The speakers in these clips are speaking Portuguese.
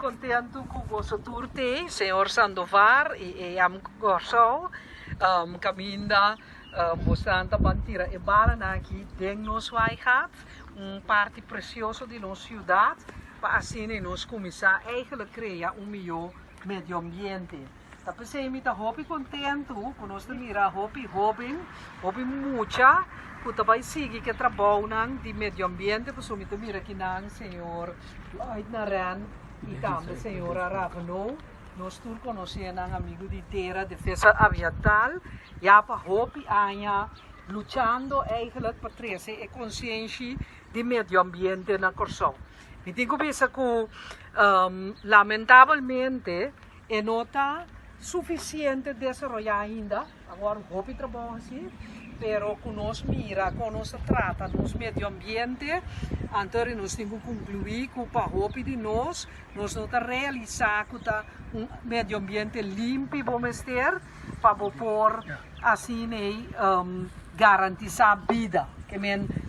contento com o vosso turte, senhor Sandovar e am Corsol, caminda mostrando bandira e bala aqui dentro nos vai parte precioso de nossa cidade, para assim nós começar a criar melhor meio ambiente. Tapi saya minta hobi contento, conosco mira hobi mucha, kita vai seguir que trabalho nang di medio ambiente, pois minta mira que nang senhor Lloyd Naran e também senhor Aravano, nós todos conhecemos nang amigo de terra, defesa ambiental, já para hobi anya lutando eigenlijk para trazer a consciência de medio ambiente na Corsol. Me tenho pensa que lamentavelmente é nota suficiente desarrollar ainda, agora o hobby trabalho assim, pero conosco mira, conosco trata nosso meio ambiente, então nós temos que concluir que para o hobby de nós não realizar um meio ambiente limpo, vamos ter, para pôr assim garantizar vida, que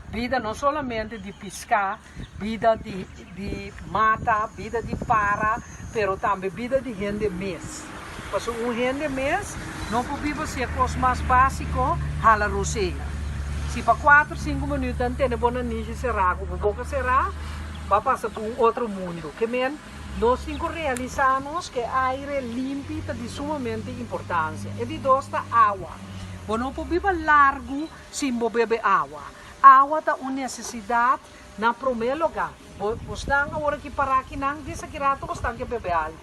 vida não somente de pescar, vida de mata, vida de para, pero também vida de gente mesmo. Porque gente mês não pode ser coisa mais básica, hala roceia. Se para 4, 5 minutos tem boa ninja será, com boca será, vai passar para outro mundo. Que nós temos que realizarmos que ar limpo é de sumamente importância. E de dois está água. Você não pode beber largo sem beber água. Água é uma necessidade na primeiro lugar. Você está agora que parar aqui, não diz que você tem que beber algo.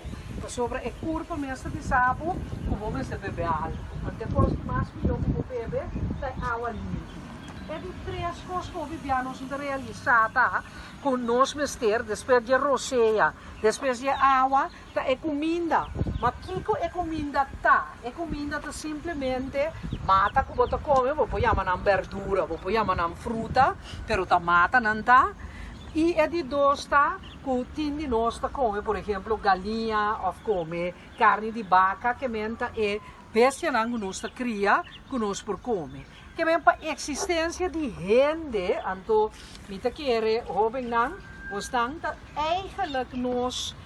Sobre é curto mesmo de sabo, como você beber algo. Depois que mais melhor como beber, tem água limpa. É de três coisas que nós vamos realizar, tá? Com nós mister, depois de roceia, depois de água, tá? É comida. Mas que é comida, tá? É comida tá simplesmente mata que você come, você chama na verdura, você chama na fruta, pero tá mata não tá? E é de dois, tá? Que tem nós come, por exemplo, galinha, ou come carne de vaca, que menta é bestia que nós cria, que nós por come. Que menta a existência de gente, então, mita querer, jovem não, nós estamos eigenlijk nós,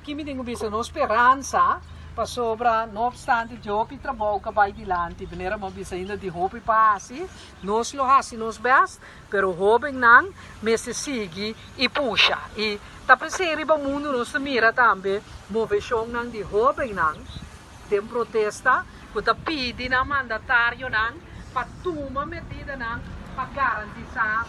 que me tenho visto, nós esperança, para sobra, não obstante, job e trabalho que vai adiante, venera uma vez ainda de hobby passe, nós lo hasi nos best, pero hobby não, mas se sigue e puxa. E tá presente para o mundo, nós mira também, movição não de hobby não, tem protesta, que tá pedi na mandatário não, para tomar medida não, para garantizar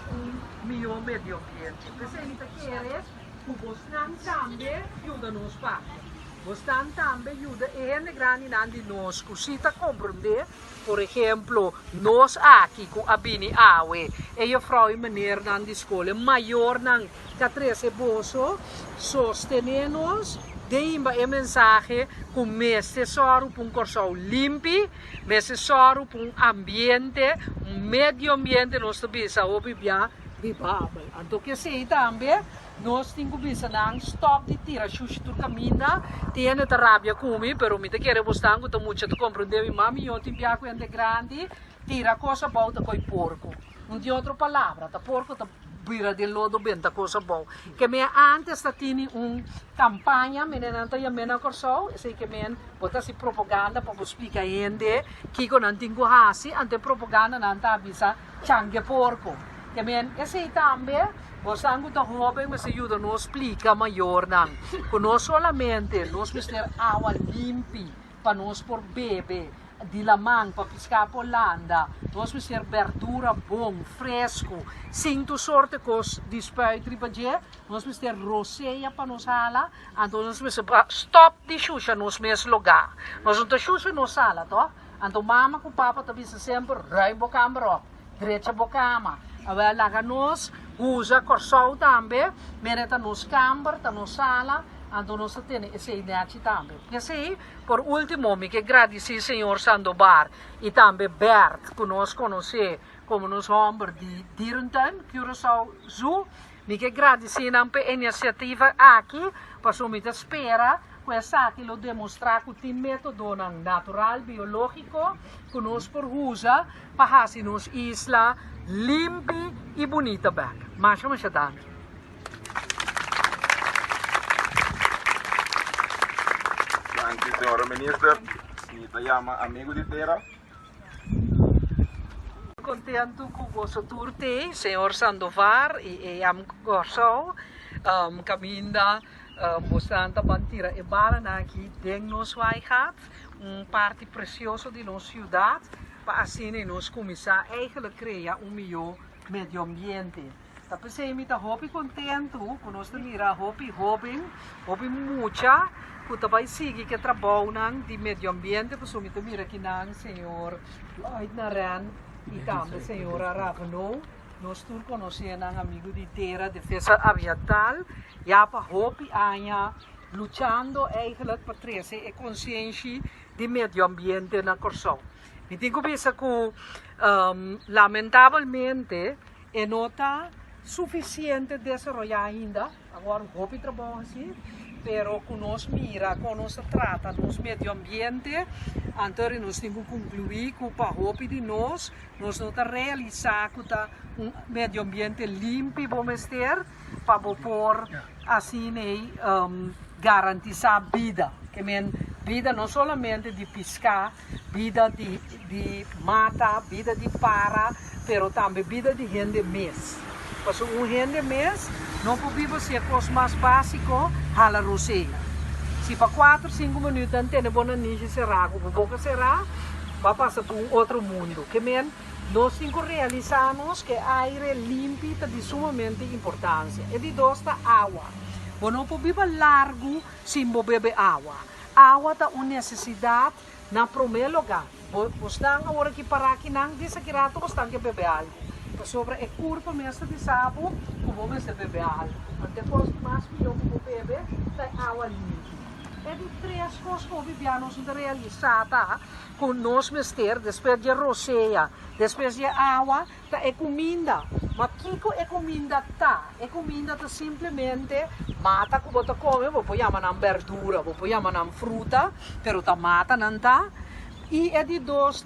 melhor meio ambiente. Presente que é, o você não também ajuda-nos para. Você também ajuda a grande de nós, que se compreender, por exemplo, nós aqui com a Bini Awe, e a Frau Maneira na escola, maior na que bolso, sostener-nos, deimba a mensagem que mês tesouro para Corsol limpo, mês tesouro para ambiente, meio ambiente, nós também sabemos vivável. Então, que sei também, nós temos que ver stop de tirar xuxa do caminho, tem a rabia comigo, pero me quer buscar que muito tu compreender e mami eu te piaco ente grande, tira coisa boa da coi porco. Não tem outra palavra, tá porco tá vira de lodo bem da coisa boa. Que me antes tá tinha campanha, me nanta ya mena Corsol, sei que men bota si propaganda para explicar gente que não tem que hasi, ante propaganda nanta avisa changue porco. Que men esse também você não está jovem, mas ajuda nos explica maior não. Que nós solamente nós precisamos água limpa para nós por beber, de lamang para pescar por landa, nós precisamos verdura bom, fresco, sem tu sorte cos de spuiter para dia, nós precisamos roceia para nos hala, então nós precisamos stop de xuxa nos mesmos lugar. Nós não temos xuxa nos sala, to? Então mama com papa também sempre rai bocamro, direita bocama. Agora lá nós usa Corsol também, mereta nos camber, tá nos sala, então nós temos essa ideia também. E assim, por último, me que agradecer senhor Sandovar e também Bert, que nós conhecemos como nos homens de Direnton, Curaçao Zoo, me que agradecer a iniciativa aqui, para me espera, que essa aqui lo demonstrar que tem método natural, biológico, que nós por usa, para fazer nos isla limpa e bonita back. Mas, tanto. Senhora Ministra, me chama amigo de terra. Contento com o vosso turte, senhor Sandovar e am Corso, caminda mostrando bandira e bala aqui dentro nos vai parte precioso de nossa cidade, para assim nós começar a criar melhor meio ambiente. Tapi saya minta hobi contento, com nós mira hobi mucha, kita vai seguir que trabalho de meio ambiente, porque minta mira que nang senhor Lloyd Naran e também senhora Ravano, nós todos conhecemos um amigo de terra, defesa ambiental, e para hobi anya lutando eigenlijk para trazer a consciência de meio ambiente na Corsão. Me tenho pensa que lamentavelmente não está suficiente desenvolvida ainda, agora o hobi trabalho assim, pero que nós mira, que nós trata nos meio ambiente, então nós temos que concluir que para o hobi de nós não está realizar que meio ambiente limpo vamos ter, para pôr assim garantizar vida, que vida não somente de pescar, vida de mata, vida de para, pero também vida de gente mês. Porque gente mês não pode ser coisa mais básica, hala roceia. Se para 4, 5 minutos não tem boa niche será, com boca será, vai passar para outro mundo. Que nós temos que realizarmos que aire limpo é de sumamente importância. E de dois está água. Você não pode beber largo sem beber água. Água é uma necessidade na primeiro lugar. Você está agora aqui para aqui, não diz que você tem que beber algo. Sobre a curva mesmo de sábado, como você beber algo. Depois que mais que eu vou beber, é água limpa. É de 3 coisas que nós vamos realizar, com nós mestre, depois de roceia, depois de água, é comida. Mas o que é comida? É comida simplesmente mata que você come, você chama de verdura, você chama de fruta, mas você mata não está. E é de dois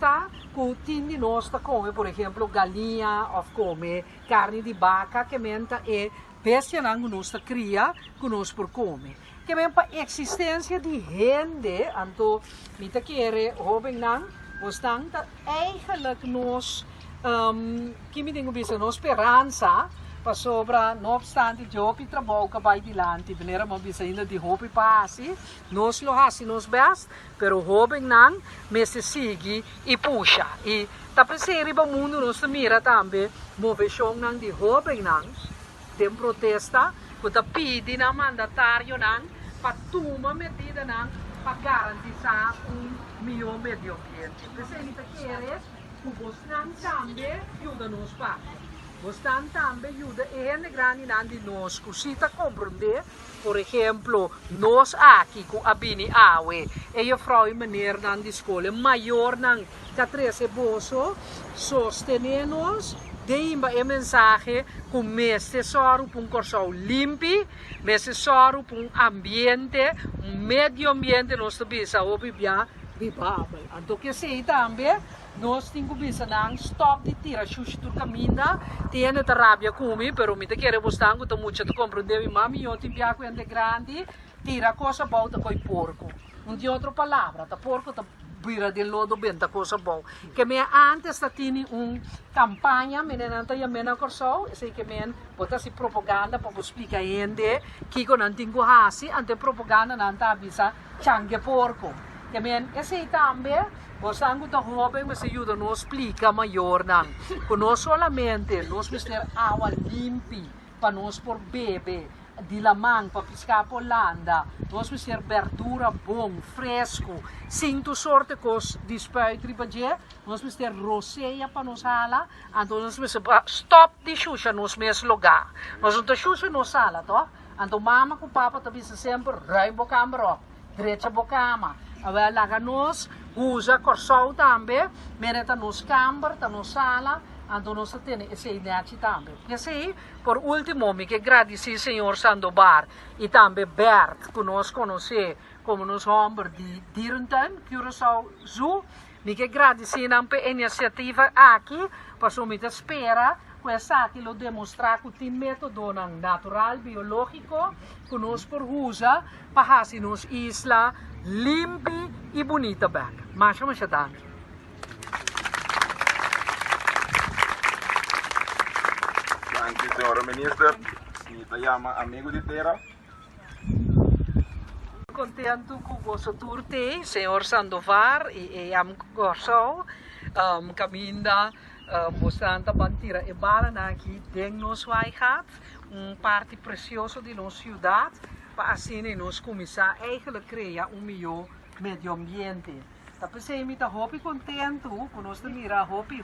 que tem nós come, por exemplo, galinha, ou come carne de vaca, que é bestia que nós cria, que nós por come. Que para a existência de gente, então, mita quer, jovem não, estão eigenlijk nós, que me tenho visto, nós esperança, para sobra, não obstante, eu trabalho que vai adiante, de maneira que ainda de hope passe, nós lo hasi nos best, pero o jovem não, me se sigue e puxa. E tapos se riba mundo nós mira também, movição não de jovem não, tem protesta, que pede na mandatário não, para tomar medida não, para garantizar melhor meio ambiente. Você ainda quer, que você também ajuda-nos para. Você também ajuda a gente grande de nós, que se compreender, por exemplo, nós aqui, com a Bini Awe, e a Frau e maneira na escola, maior não, que treze bolso, sostener-nos, deimba a mensagem que o mês tesouro para um corso limpo, mês tesouro para um ambiente, um meio ambiente, nós também sabemos vivável. Então, que sei também, nós temos que pensar stop de tirar xuxa do caminho, tem a rabia comigo, pero me quer buscar que muito te compreender, mami, eu te piaco ende grande, tira coisa boa com o porco. Não tem outra palavra, o porco tá vira de lodo bem da coisa boa. Que me antes tinha campanha, me não tinha mena corso, sei que me bota se propaganda para explicar a gente que não tem que fazer, ante propaganda não tá avisa changue porco. Que me esse também você não está jovem, mas ajuda nos explica maior não. Que nós solamente nós precisamos água limpa para nós por beber. De lamang para pescar por landa, nós precisamos verdura bom, fresco, cinto sorte cos de spuitri para nós precisamos roceia para nos hala, então nós precisamos stop de xuxa nos mesmos lugar. Nós não temos xuxa nos sala, to? Então mama com papa também sempre rei bocama, direita bocama. Agora lá nós usa corso também, mereta nos camber, tá nos sala. Então nós temos essa ideia também. E assim, por último, me que agradecer ao senhor Sandovar e também Bert, que nós conhecemos como nos homens de Direnton, Curaçao Zoo. Me que agradecer a iniciativa aqui, para que me espera Questa que lo demonstra que tem método natural, biológico, que nós por usa para fazer nos isla limpa e bonita back. Mas dank. Dank u, senhora minister. Kita llama amigo de terra. Contento com o vosso turte, senhor Sandovar e am Corso, caminda mostrando bandira e bala aqui dentro nos vai parte precioso de nossa cidade, para assim nós começar eigenlijk criar melhor meio ambiente. Tapi saya minta hopi contento, conosco mira hopi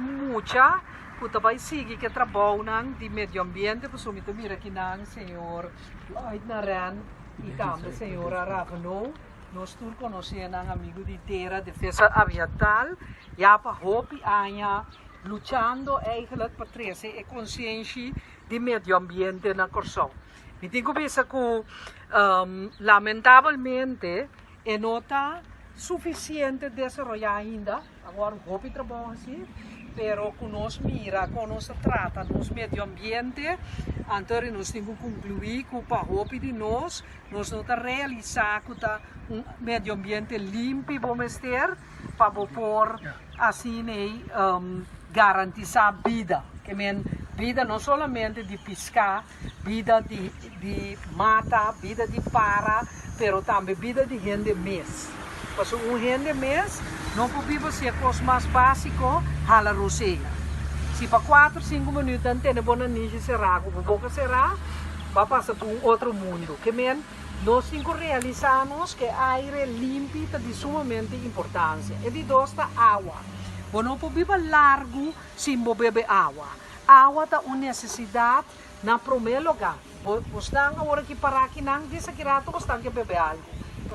mucha, kuta vai seguir que trabalho de meio ambiente, porque minta mira que nang senhor Lloyd Naran e também senhora Ravano, nós todos conhecemos um amigo de terra, defesa ambiental, e a hopi anya lutando eigenlijk para trazer a consciência de meio ambiente na Corso. Me tenho visto que lamentavelmente é nota suficiente desenvolver ainda, agora hopi trabalho assim, pero que nós mira, que nós trata nos meio ambiente, então nós temos que concluir que para hopi de nós não realizar que meio ambiente limpo, vamos ter, para por assim garantizar vida, que vida não somente de pescar, vida de mata, vida de para, pero também vida de gente mesmo. Porque gente mesmo não pode ser coisa mais básica, hala roceia. Se para 4, 5 minutos não tem boa ninja será, com boca será, vai passar para outro mundo. Que nós temos que realizarmos que ar limpo é de sumamente importância. E de dois está água. Você não pode viver largo sem beber água. Água é uma necessidade na primeiro lugar. Você agora que parar aqui não diz que você tem que beber algo.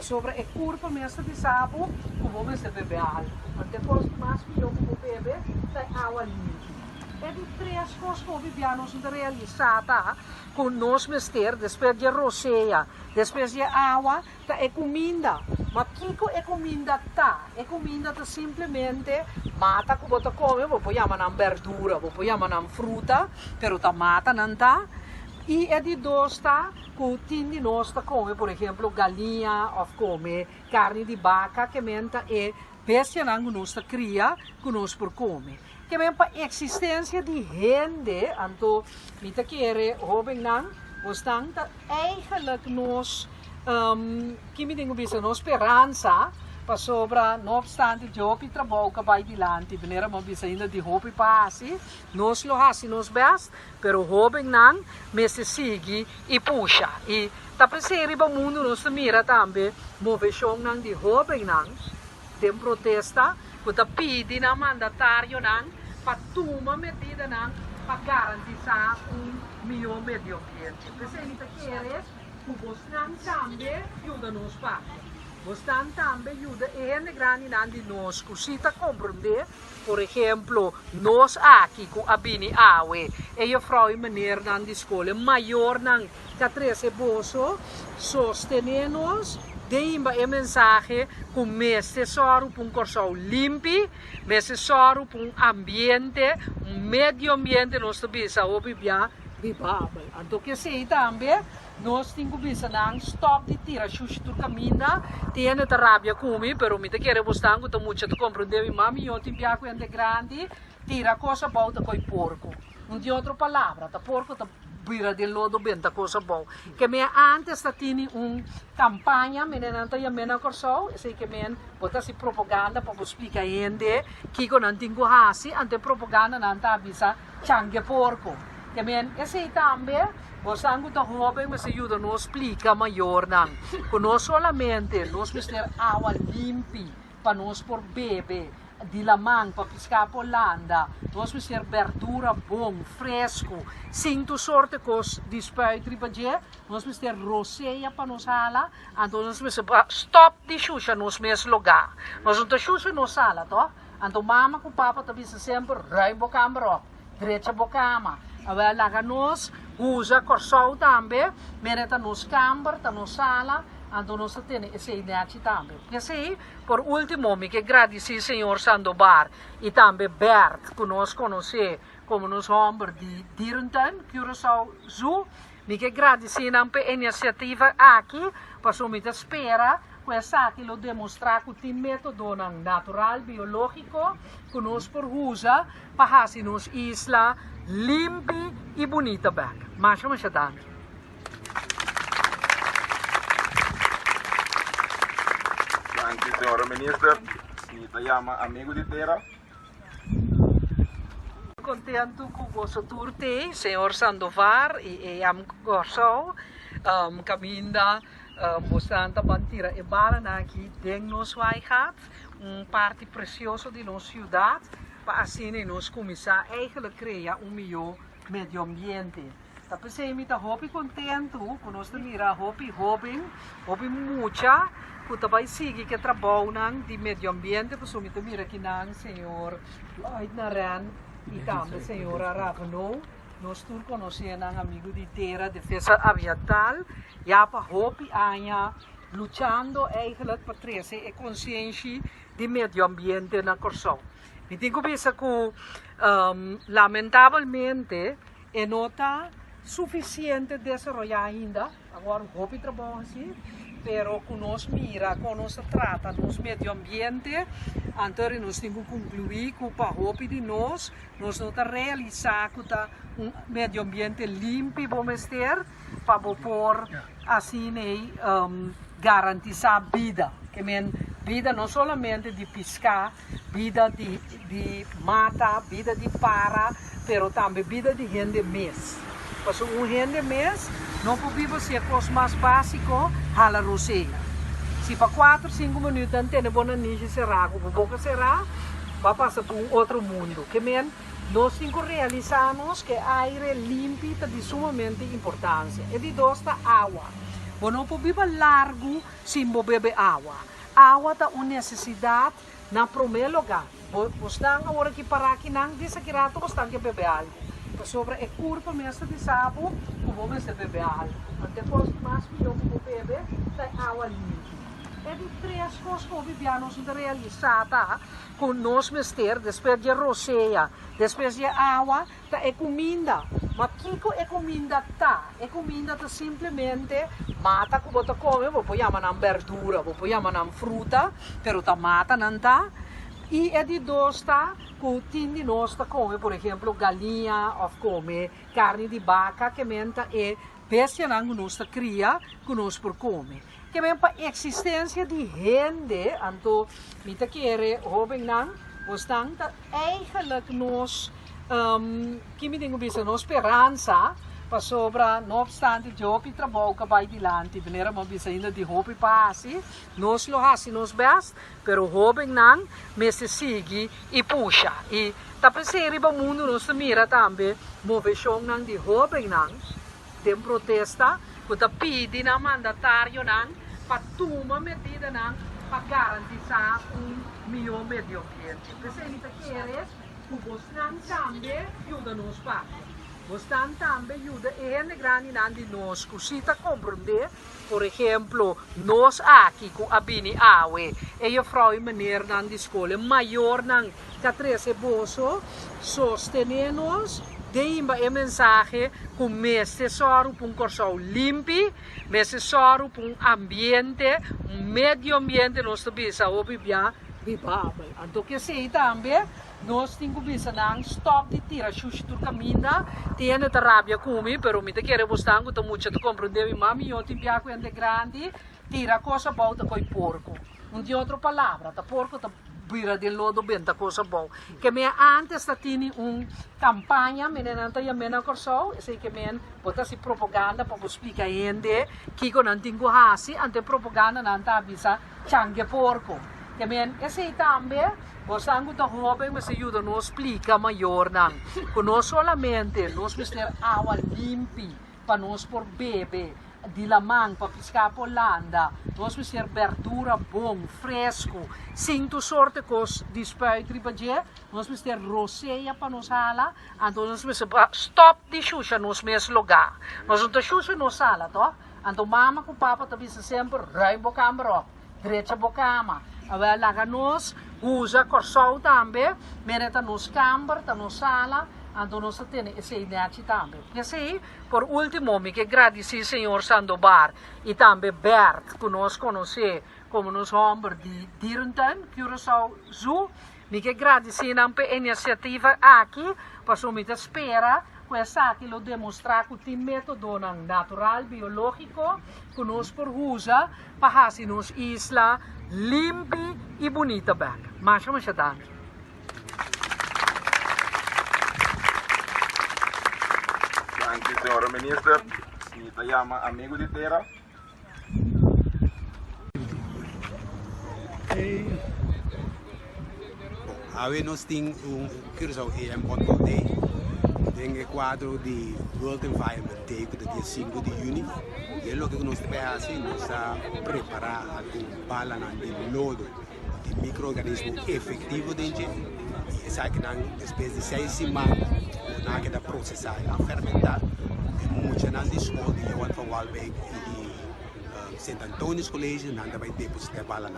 Sobre é curto mesmo de sábado, como você beber algo. Mas depois que mais que eu vou beber, é água limpa. É de 3 coisas que nós vamos realizar, tá? Com nós mestre, depois de roceia, depois de água, tá? É comida. Mas que é comida, tá? É comida tá simplesmente mata que você come, você chama na verdura, você chama na fruta, pero tá mata não tá? E é de dois, tá? Que tem de nós tá come, por exemplo, galinha, ou come carne de vaca, que menta é bestia que nós tá cria, que nós por come. Que men para existência de gente, então, mita querer, jovem não, gostam da eigenlijk nós, que me tenho visto, nós esperança, para sobra, não obstante, job e trabalho que vai dilante, venera uma vez ainda de hopi passe, nós lo hasi nos best, pero jovem não, me se sigue e puxa. E tá presente para o mundo, nós mira também, movição não de jovem não, tem protesta, que pede na mandatário para tomar medida para garantizar melhor meio ambiente. Você quer que você também ajuda nos parte. Você também ajuda em grande de nós, que se compreender, por exemplo, nós aqui com a Bini Awe, e eu falo de maneira na escola, maior que treze bolso, sostener-nos, deimba a mensagem que mestre soro para Corso limpo, mestre soro para ambiente, meio ambiente nós também vivível. Então que sei também, nós temos que stop de tirar xuxa do caminho, tem a rabia comigo, pero me quer gostar que muito de compreender, mami, eu tenho que grande, tira coisa boa com porco. Não tem outra palavra, tá porco tá vira de lodo benta coisa boa. Que me antes tá tinha campanha, me nanto ya mena Corso, sei que me bota si propaganda para explicar gente que não tem que hasi, ante propaganda não tá avisa changue porco. Que me esse também gostando da jovem, mas ajuda nos explica maior não. Que nós solamente nós precisamos água limpa para nós por beber. De lamang para pescar por landa, nós precisamos verdura bom, fresco, cinto sorte cos de spuit ribadia, nós precisamos roceia para nos hala, então nós precisamos stop de xuxa nos mesmos lugar. Nós não temos xuxa nos sala, to? Então mama com papa também sempre rai bocama, direita bocama. Agora lá nós usa corsol também, mereta nos câmara, tá nos sala, então nós temos esse idade também. E assim, por último, me que agradecer senhor Sandobar e também Bert, que nós conhecemos como nos homens de Direnton, Curaçao Zoo. Me que agradecer a iniciativa aqui, para me espera questa aqui lo demonstrar que tem método natural, biológico, que nós por usa para fazer nos isla limpa e bonita bem. Mas tanto. Danke, senhora minister. Sinita Yama, amigo de terra. Contento com o vosso turte, senhor Sandovar e am Corso, caminda bastante bantira e bala aqui dentro nos vai parte precioso de nossa cidade, para assim nós começar eigenlijk criar melhor medio ambiente. Tapi saya minta hopi contento, com nós mira hopi mucha, que vai seguir que trabalho de medio ambiente, para so minta mira que nang senhor Lloyd Naran e também senhora Ravano. Nós todos conhecemos um amigo de terra, defesa ambiental, e para hopi anya lutando eigenlijk para trazer a consciência de medio ambiente na Corsão. Me tenho que pensar que lamentavelmente não está suficiente desenvolvida ainda. Agora hopi trabalho assim, pero que nós mira, que nós trata nos medio ambiente, então nós temos que concluir que para hopi de nós não está realizar que medio ambiente limpo e bomester para por assim garantizar vida, que vida não somente de pescar, vida de mata, vida de para, pero também vida de gente mês. Porque gente mês não pode ser coisa mais básica, hala roceia. Se para 4, 5 minutos não tem boa niche será, a boca será, vai passar para outro mundo. Que nós temos que realizarmos que aire limpo é de sumamente importância. E de dois está água. Você não pode beber largo sem beber água. Água é uma necessidade na primeiro lugar. Você está agora aqui para aqui, não diz que você tem que beber algo. Sobre a curva mesmo de sábado, você beber algo. Depois que mais que eu beber, é água limpa. É de 3 coisas que nós devemos realizar com nós mestres, depois de roceia, depois de água, é comida. Mas o que é comida? É comida simplesmente mata que você come, você chama de verdura, você chama de fruta, mas você mata não está. E é de dois que tem de nós come, por exemplo, galinha, ou come carne de vaca, que é bestia que nós cria, que nós por come. Que para a existência de gente, então, mita quer jovem não, estão eigenlijk nós, que me tenho visto, nós esperança, para sobra, não obstante, eu que trabalho que vai adiante, de maneira mais ainda de roupa e passe, nós lo fazemos best, pero o jovem não, me se sigue e puxa. E também se riba mundo, nós mira também, movição não de jovem não, de protesta, que pede na mandatário não, para tomar medida não, para garantizar melhor medio ambiente. Você ainda quer que você também ajuda-nos para. Você também ajuda a gente grande de nós, que se compreender, por exemplo, nós aqui, com a Bini Awe, e a Frau e maneira na escola, maior não, que treze bolso, sostener-nos, deem a mensagem que o mês tesouro para um Corsão limpo, mês tesouro para um ambiente, um medio ambiente, nós também sabemos vivável. Então, que sei também, nós temos que ver stop de tirar xuxa do caminho, tem a rabia comigo, pero me quer buscar que muito te compreender, mami, eu te piaco ende grande, tira coisa boa com o porco. Não tem outra palavra, o porco tá vira de lodo bem, tá coisa boa. Que me antes tinha campanha, me não tinha mena Corsão, sei que me bota se propaganda para explicar a gente que não tem que fazer, ante propaganda não tá avisa changue porco. Que me esse também você está jovem, mas ajuda nos explica maior não. Que nós solamente nós precisamos água limpa para nós por beber. di lamang para pescar por landa. Nós vamos ter verdura bom, fresco, cinco sorte cos de spuitri para nós vamos ter roseia para nos hala, então nós vamos stop de xuxa nos mesmos lugar. Nós não xuxa nos sala, to? Então mama com papa também sempre rai boca amro, direita boca ama. Agora lá nós usa corsol também, mereta nos camber, tá nos sala. Então nós temos essa ideia também. E assim, por último, me que agradecer Senhor Sandobar e também Bert, que nós conhecemos como nos homens de Direnton, Curaçao Zoo. Me que agradecer a iniciativa aqui, para que me espera, com essa aqui lo demonstrar que tem método natural, biológico, que nós por usa, para fazer nos isla limpa e bonita back. Mas danke. Danke, senhora ministra. Senhorita Yama, amigo de terra. Hoy nós temos Curaçao AM Outdoor Day, tem o quadro de World Environment Day, que é dia 5 de junho. E é o que nós temos assim, nós estamos preparando um balance de lodo de micro-organismos efetivos dentro. E sabe que nós, depois de 6 semanas, nós que processar e fermentar, muito na escola de Johan van Walbeek e de St. Antonius College, nós também depositar balance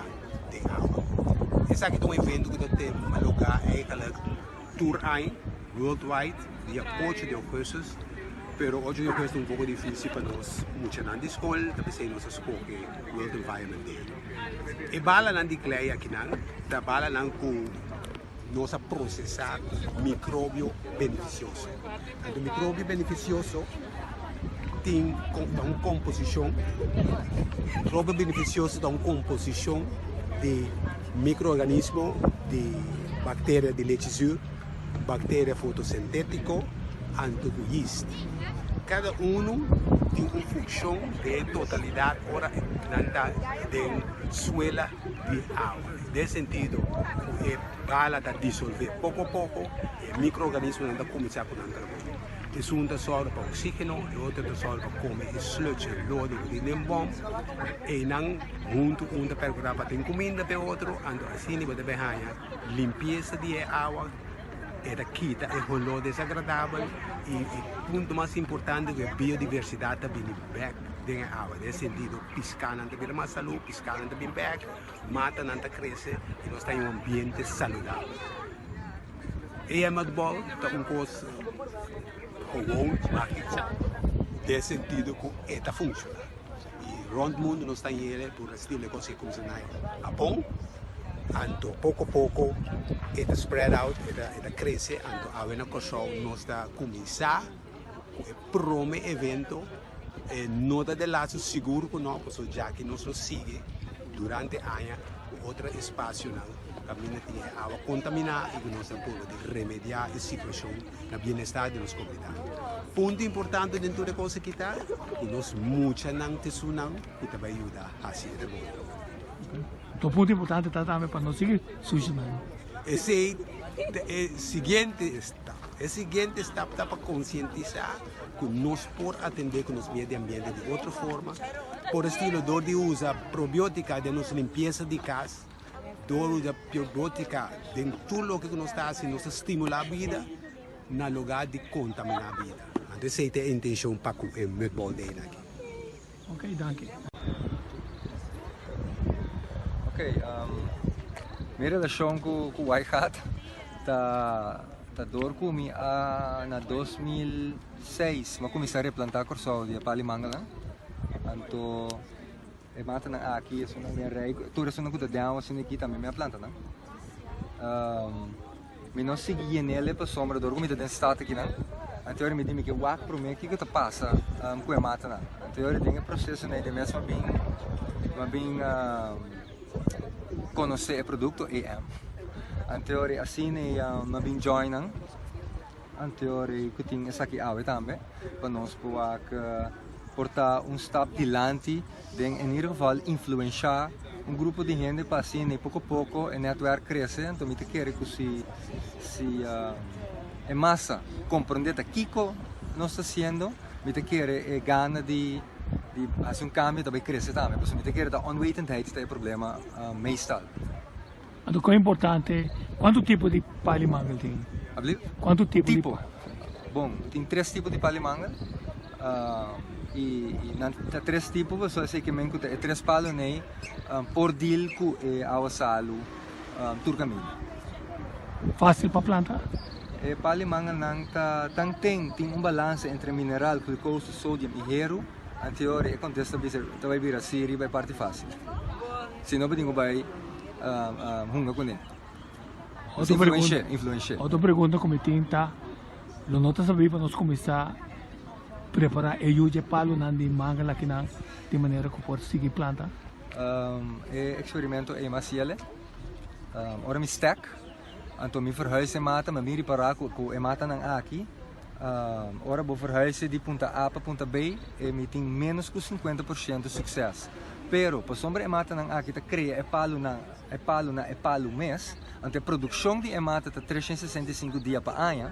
de água. Esse aqui é um evento que tem um lugar eigenlijk tour ein, worldwide, dia 8 de agosto. Pero 8 de agosto é um pouco difícil para nós, muito na escola, também sei nossa escola, World Environment Day. E bala não de clay aqui não, da bala não com nossa processar micróbio beneficioso. O micróbio beneficioso tem uma composição, micróbio beneficioso tem uma composição de micro-organismos, de bactérias de leite azul, bactérias fotossintéticas, e yeast. Cada um tem uma função de totalidade ora de suela de água. Nesse sentido, bala da dissolver pouco a pouco, o micro-organismo anda começar com o um da solve para oxígeno, e outro da solve para comer e sludge, lodo de nem bom, e não junto da pergunta para ter comida para outro, ando assim vai ter limpeza de água, é da quita, é um lodo desagradável, e o ponto mais importante é a biodiversidade também back de água, nesse sentido, piscar não tem mais saúde, piscar não tem back, mata não cresce, e nós temos um ambiente saudável. E é muito bom, está coisa gewoon mágico, nesse sentido que está funcionando. E rond o mundo nós temos ele por estilo de coisa como se na Japão, então pouco a pouco está spread out, está cresce, então a ver Curaçao nós está começar o prome evento, não está de lado seguro que nós, já que nós sigue durante anos outro espaço não. Também tem água contaminada e que nós temos que remediar a situação no bem-estar das comunidades. Ponto importante dentro da coisa que está, que nós muito não temos que também ajuda a ser bom. Então, ponto importante está também para nós seguir sujeitando. Esse é o seguinte etapa para conscientizar que nós podemos atender com o meio ambiente de outra forma, por estilo de usar probiótica de nossa limpeza de casa, da probiótica de tudo o que nós estamos fazendo, nós estimular a vida, no lugar de contaminar a vida. Então, essa é a intenção para o muito bom dia aqui. Ok, danke. Ok, minha relação com o White está dor comigo na 2006, mas comecei a replantar Curaçao de Palimangala. Então, e mata na aqui, isso não é rei, tudo isso não cuida de água, assim aqui também minha planta, não? Me não segui nele para sombra do comida desse estado aqui, não? Então eu me disse que o ar para mim que passa com a mata, não? Então eu tenho um processo né de mesmo bem conhecer o produto EM. Então eu assim né bem join, não? Então eu tenho essa aqui água também para nós poder portar stap adiante, em ieder geval influenciar grupo de gente para assim, pouco a pouco, o network cresce, então me quero que se é massa compreender o que nós está fazendo, me quero gana de als een cambio também cresce também. Porque muita querer da onwetendheid é problema meestal. Então, qual é importante? Quanto tipo de palimangel tem? Alsjeblieft? Quanto tipo? Bom, tem 3 tipos de palimangel. E na 3 tipos, você sei que menco é 3 palos nem por deal com a salo turcamin. Fácil para plantar? E palimangel nang tem balanço entre mineral, glucose, sódio e hierro. Em teoria, acontece que vai vir a série vai parte fácil. Se não, vai hunga com ele. Influencia. Outra pergunta como tinta, lo nota saber para nós começar a preparar e palo nandi mangala que não de maneira que pode seguir planta. Experimento é mais ele. Ora me stack. Então me verhuizen mata, me miri para com e mata nang aqui. Ora vou verhuizen de ponta A para ponta B e me tem menos que 50% de sucesso. Pero, para sombra emata nang aqui ta cria é palo mês, ante a produção de emata ta 365 dias para ano.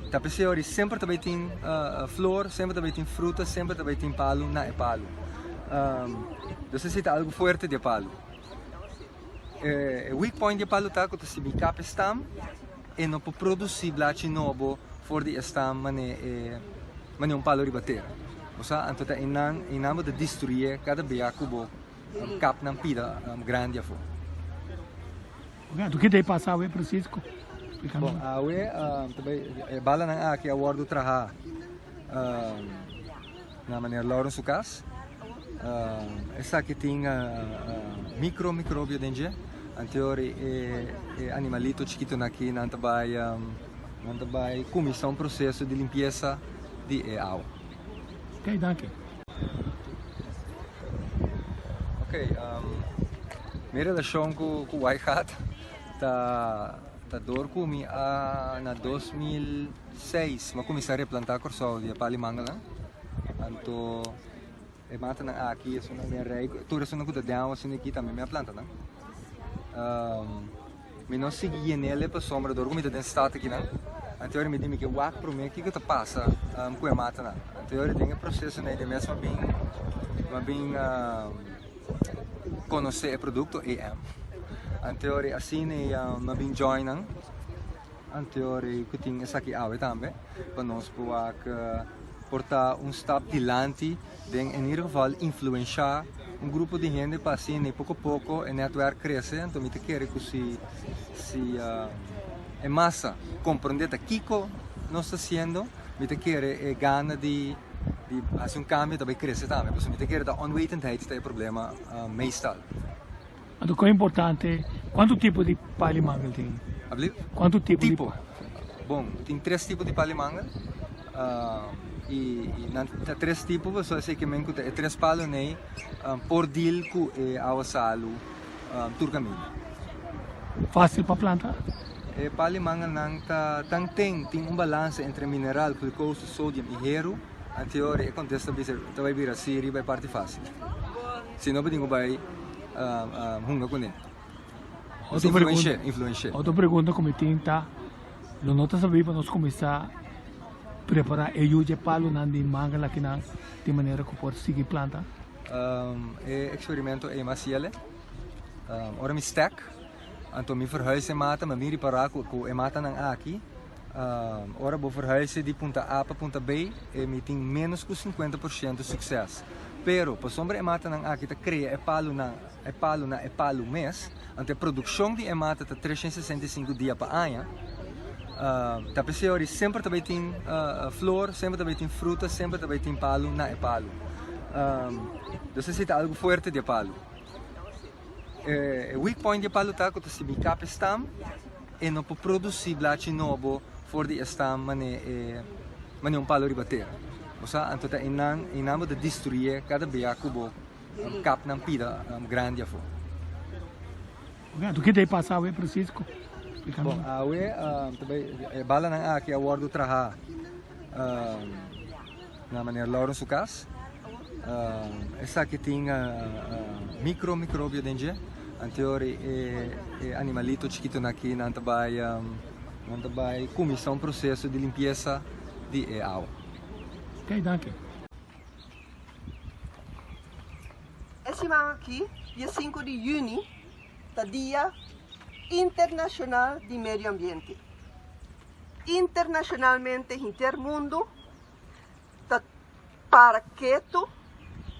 Ta pessoa sempre também tem flor, sempre também tem fruta, sempre também tem palo na é palo. Necessita algo forte de palo. O weak point de palo tá que se bicap stam e não pode produzir blate novo for de stam mane palo ribater. O sea, então inamo de destruir cada biaco bo cap ng pida grande afo. Do que daí passar o Francisco? Bom, também bala ng aqui award traha na maneira Lauren Sucas. Essa aqui tem microbio dentro. Anteriori animalito chiquito aqui não vai começar um processo de limpeza de água. Ok, danke. Ok, minha relação com o White Hat tá dormi na 2006, mas comecei a plantar corso de palimangala. Então, mata na aqui, isso na minha rei, tudo isso não cuida de água, assim aqui também minha planta, né? Me não segui nele para sombra do orgulho da densidade aqui, né? Então, me diz que o ar para mim, o que que passa com a mata, né? Então, tem um processo, né, de mesmo bem conhecer o produto EM. Então, assim, né, bem join, né? Então, que tem essa aqui água também, para nós poder portar stap dilante, em ieder geval influenciar grupo de gente para assim, pouco a pouco, o network cresce. Então, me quero que se é massa compreender o que nós estamos fazendo, me quero gana de fazer cambio também cresce também, porque me quero da onwetendheid é o problema meestal. Então, qual é importante? Quanto tipo de palimangel tem? Quanto tipo? Bom, tem 3 tipos de palimangel. E na 3 tipos, você sei que menco é 3 palos nem por deal com a salo turcamin. Fácil para plantar? Palimangel nang tem balanço entre mineral, glucose, sódio e hierro. Em teoria, acontece que vai vir a série vai parte fácil. Se não, vai hunga com ele. Influencia. Outra pergunta como tinta, lo nota saber para nós começar a preparar e palo nandi mangala que não de maneira que pode seguir planta. Experimento é mais ele. Ora me stack. Então me verhuizen mata, me miri para com e mata nang aqui. Ora vou verhuizen de ponta A para ponta B e me tem menos que 50% de sucesso. Pero, para sombra e mata nang aqui ta cria é palo mês, ante a produção de emata ta 365 dias para ano. A pessoa sempre também tem flor, sempre também tem fruta, sempre também tem palo na é palo. Necessita algo forte de palo. O weak point de palo tá que se bicap stam e não pode produzir blate novo for de stam mane palo ribater. O sea, então inamo de destruir cada biaco bo cap ng pida grande afo. Do que daí passar o Francisco? Bom, bala ng aqui award traha na maneira Lauren Sucas. Essa aqui tem microbio dentro. Anteriori animalito chiquito aqui não vai começar um processo de limpeza de água. Ok, danke. Esse semana aqui, dia 5 de junho, é Dia Internacional de Meio Ambiente. Internacionalmente, em todo o mundo, para que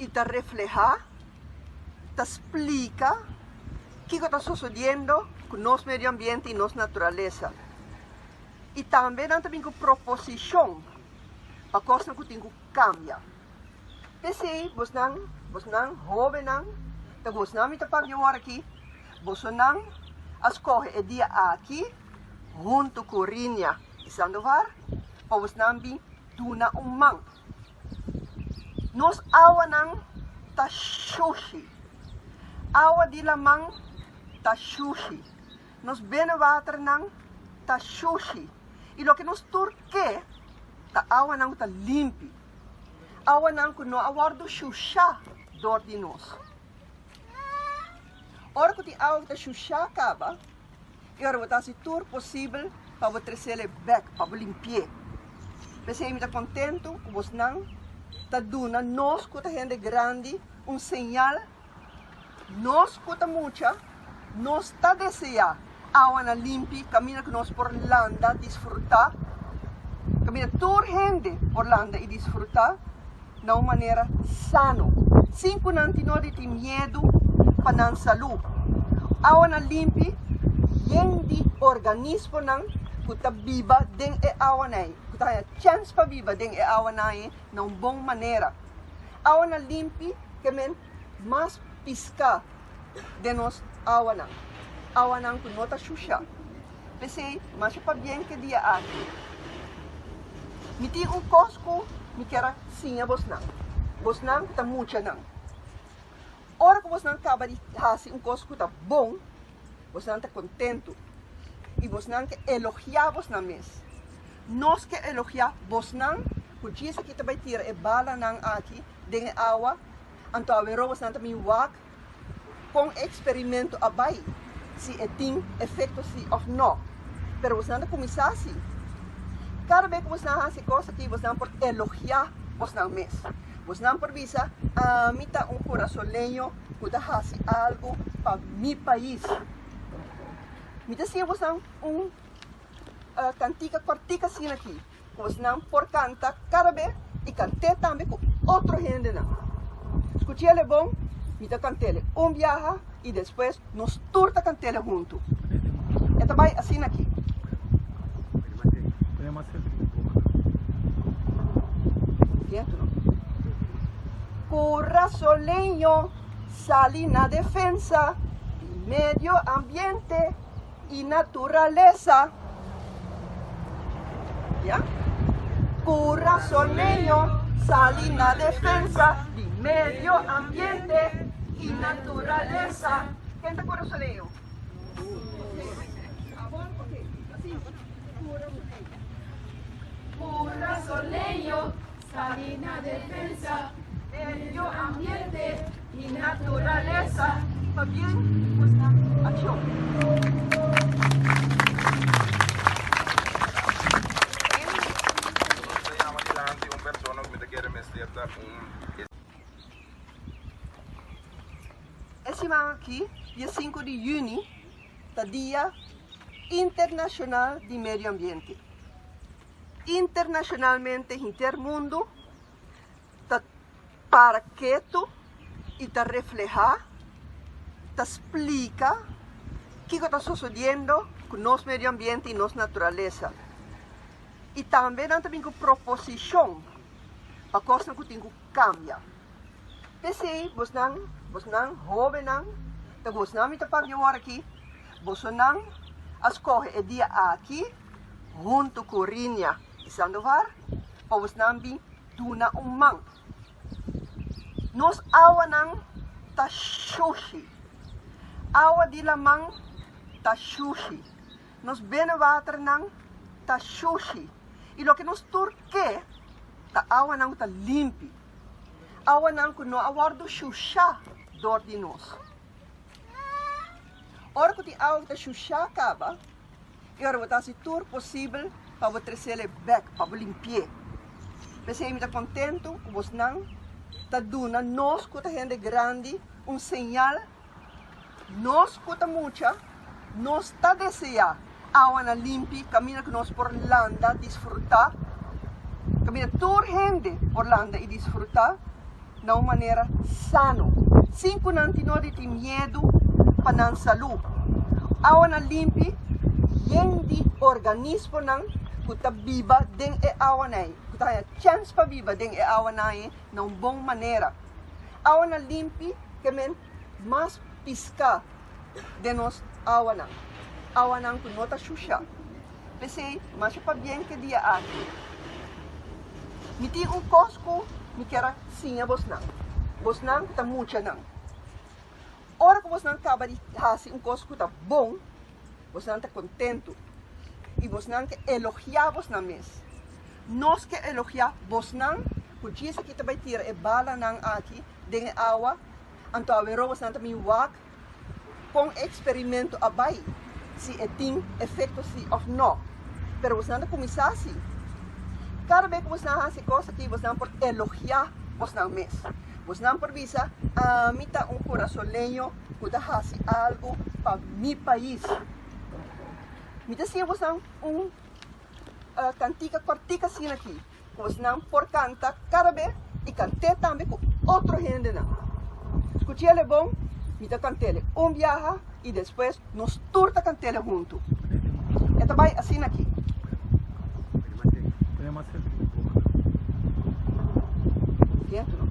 e reflejar, explica o que está sucedendo com o nosso meio ambiente e nossa natureza. E também tem uma proposição para coisa que tem que cambiar. Porque você não jovem, você não está para aqui, você não escolhe o dia aqui, junto com a Rinha e Sandovar, para você não vir tuna mão. Nós awa não tá sushi. Awa de lamang tá sushi. Nos benewater não tá sushi. E lo que nos turque tá awa não tá limpo. Awa não que não awardo shusha dor de nós. Ora que a awa tá shusha acaba, e ora tá se tur possível para você trazer back para limpar. Mas eu me tá contento com você não tá dando nós que tá gente grande sinal, nós que tá mucha, nós tá desejar awa na limpi, camina que nós por landa desfrutar, camina toda gente por landa e desfrutar de uma maneira sano, sem que não tenha medo para a saúde. Awa na limpi, de organismo não que tá viva dentro da awa na a chance para viver dentro da awa na de uma boa maneira. Awa na limpi, que men mais pisca de nós awa na. Awa na que não está xuxa. Pensei, mas para bem que dia aqui. Me tem cosco, me quer sim a vos não. Vos não está muito não. Ora que vos não acaba de fazer cosco está bom, vos não está contento. E vos não que elogiar vos na mesa. Nós que elogiar vos não, porque isso que vai tirar é bala não aqui, dentro da água, então a ver vos não também wak, com experimento abai, se tem efeito se ou não. Pero vos não começar assim. Cada vez que vos não faz coisa aqui, vos não por elogiar vos não mesa. Vos não por visa, a mim tá corazoleño, que tá faz algo para mi país. Me dizia vos não cantica cortica assim aqui. Vos não por canta cada vez e cantei também com outro gente não. Escutei ele bom, me dá cantele viaja e depois nos turta cantele junto. É também assim aqui. Entendo não? Corazoleño sali na defensa medio ambiente e natureza. ¿Ya? Corazoleño sali na defensa de medio ambiente y naturaleza. ¿Quién está corazoleño? Corazoleño sali na defensa medio ambiente y naturaleza. ¿Está bien? Pues acción. Esse semana aqui, dia 5 de junho, é Dia Internacional de Meio Ambiente. Internacionalmente, em todo o mundo, tá para que e tá reflejar, tá explica o que está sucedendo com o nosso meio ambiente e nossa natureza. E também tem uma proposição para coisa que tem que cambiar. Porque você não jovem não, você não está para aqui, você não escolhe o dia aqui, junto com a Rinha e Sandovar, para você não vir tuna mão. Nós awa não tá sushi. Awa de lamang tá sushi. Nos benewater não tá sushi. E lo que nos turque tá awa não tá limpo. Awa não que não awardo shusha dor de nós. Ora que a awa tá shusha acaba, e ora tá se tur possível para você trazer back para limpar. Mas eu me tá contento com você não taduna nós kuta gente grande señal, nós kuta mucha, nós tá desejar agua na limpi, camina que nós por landa disfrutar, camina toda gente por landa e disfrutar de uma maneira sano, sem que não tenha medo para a saúde. Agua na limpi, de organismo não kuta viva den e agua nai, kuta hanya chance para viva den e agua nai na uma boa maneira. Agua na limpi, que men mais pisca de nós agua não. Agua não que nota xuxa. Pensei, mas para bem que dia aqui. Me tem cosco, me quer sim a vos não. Vos não está muito não. Ora que vos não acaba de fazer cosco tá bom, vos não está contento. E vos não que elogiar vos não mes. Nós que elogiar vos não, porque isso aqui também tira e bala não aqui, den agua, então a ver vos não também wak, com experimento abai, se tem efeito se ou não. Pero vos não começar assim. Cada vez que vos não faz coisa aqui, vos não por elogiar vos não mes. Vos não por visa, a mim tá corazoleño, que tá fazendo algo para mi país. Me dizia vos não cantica cortica assim aqui. Vos não por canta cada vez e cante também com outro gente não. Escutei ele bom, me dá cantele viaja e depois nos turta cantele junto. É também assim aqui. Dentro, não?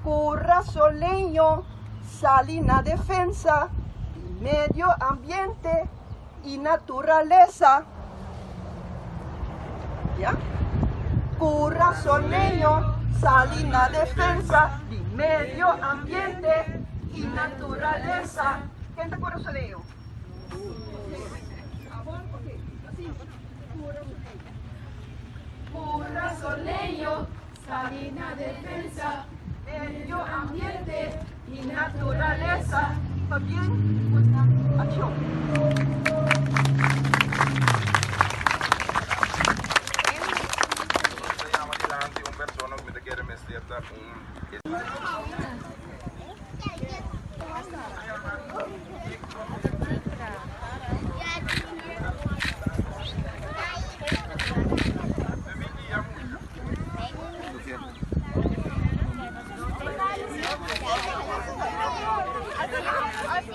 Corazoleño, sali na defensa, medio ambiente y naturaleza. ¿Ya? Corazoleño, sali na defensa, de medio ambiente y naturaleza. ¿Quién está corazoleño? Corazoleño, salina defensa, medio ambiente y naturaleza. ¿Está bien? Pues nada, acción. Se llama delante un persona que me quiere meter Así